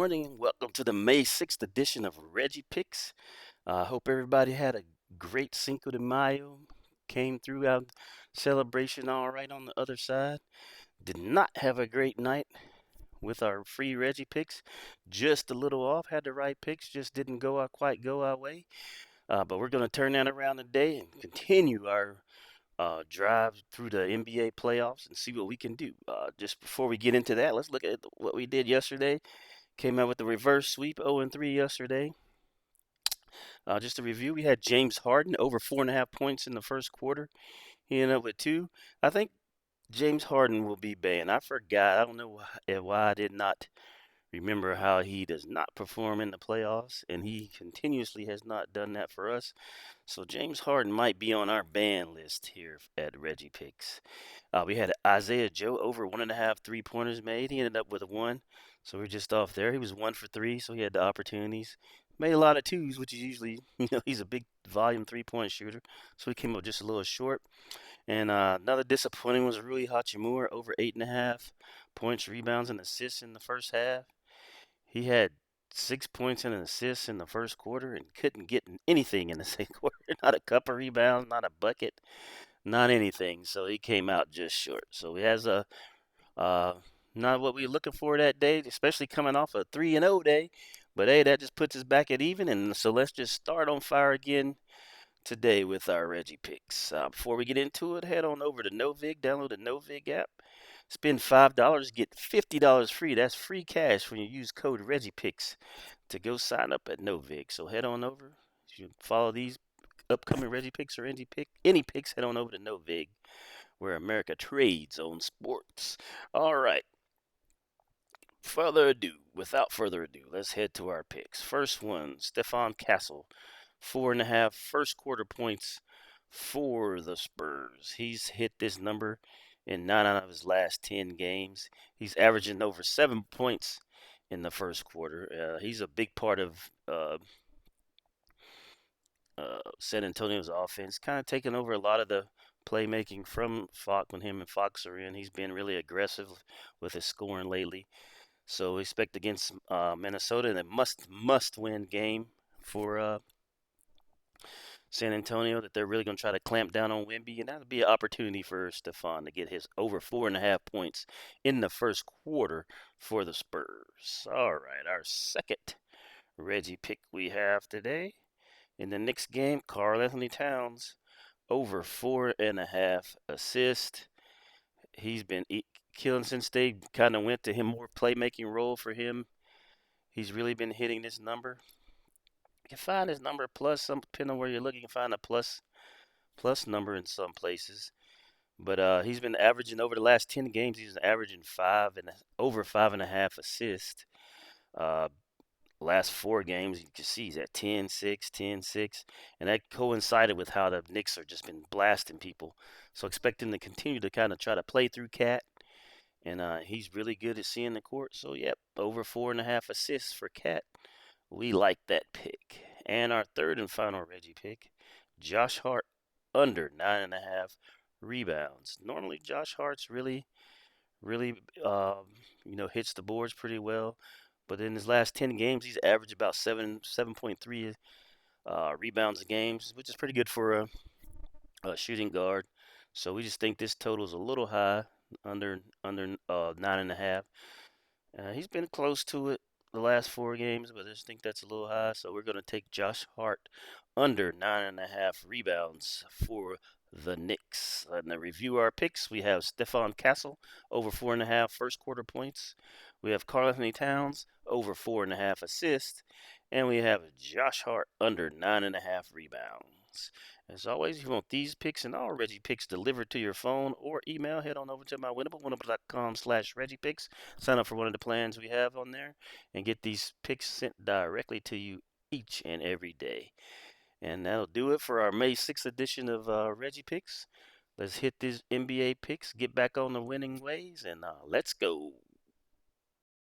morning. Welcome to the May 6th edition of Reggie Picks. I hope everybody had a great Cinco de Mayo. Came through out celebration all right on the other side. Did not have a great night with our free Reggie Picks. Just a little off. Had the right picks, just didn't quite go our way. But we're going to turn that around today and continue our drive through the NBA playoffs and see what we can do. Just before we get into that, let's look at what we did yesterday. Came out with the reverse sweep, 0-3 yesterday. Just a review, we had James Harden over 4.5 points in the first quarter. He ended up with 2. I think James Harden will be banned. I forgot. I don't know why I did not remember how he does not perform in the playoffs, and he continuously has not done that for us. So James Harden might be on our ban list here at Reggie Picks. We had Isaiah Joe over 1.5 3-pointers made. He ended up with a 1, so we're just off there. He was 1 for 3, so he had the opportunities. Made a lot of 2s, which is usually, he's a big volume 3-point shooter, so he came up just a little short. And another disappointing was Rui Hachimura over 8.5 points, rebounds, and assists in the first half. He had 6 points and an assist in the first quarter and couldn't get anything in the second quarter. Not a couple of rebounds, not a bucket, not anything. So he came out just short. So he has not what we were looking for that day, especially coming off a 3-0 day. But hey, that just puts us back at even. And so let's just start on fire again today with our Reggie Picks. Before we get into it, head on over to NOVIG, download the NOVIG app. Spend $5, get $50 free. That's free cash when you use code ReggiePicks to go sign up at NOVIG. So head on over. If you follow these upcoming Reggie Picks or any picks, head on over to NOVIG, where America trades on sports. All right. Without further ado, let's head to our picks. First one, Stephon Castle, 4.5 first quarter points for the Spurs. He's hit this number in 9 out of his last 10 games. He's averaging over 7 points in the first quarter. He's a big part of San Antonio's offense, kind of taking over a lot of the playmaking from Fox when him and Fox are in. He's been really aggressive with his scoring lately. So expect against Minnesota in a must-win game for San Antonio that they're really going to try to clamp down on Wemby, and that'll be an opportunity for Stephon to get his over 4.5 points in the first quarter for the Spurs. All right, our second Reggie pick we have today. In the next game, Karl-Anthony Towns over 4.5 assists. He's been killing since they kind of went to him more playmaking role for him. He's really been hitting this number. You can find his number plus, some depending on where you're looking, you can find a plus number in some places. But he's been averaging over the last 10 games. He's averaging over 5.5 assists. Last 4 games, you can see he's at 10-6, 10-6, and that coincided with how the Knicks are just been blasting people. So expect him to continue to kind of try to play through Cat, and he's really good at seeing the court. So yep, over 4.5 assists for Cat. We like that pick. And our third and final Reggie pick, Josh Hart under 9.5 rebounds. Normally, Josh Hart's really hits the boards pretty well. But in his last 10 games, he's averaged about 7.3 rebounds a game, which is pretty good for a shooting guard. So we just think this total is a little high, under 9.5. He's been close to it the last 4 games, but I just think that's a little high. So we're going to take Josh Hart under 9.5 rebounds for the Knicks. And to review our picks, we have Stephon Castle over 4.5 first quarter points. We have Karl-Anthony Towns over 4.5 assists. And we have Josh Hart under 9.5 rebounds. As always, if you want these picks and all Reggie picks delivered to your phone or email, head on over to my winnable.com/ReggiePicks. Sign up for one of the plans we have on there and get these picks sent directly to you each and every day. And that'll do it for our May 6th edition of Reggie Picks. Let's hit these NBA picks, get back on the winning ways, and let's go.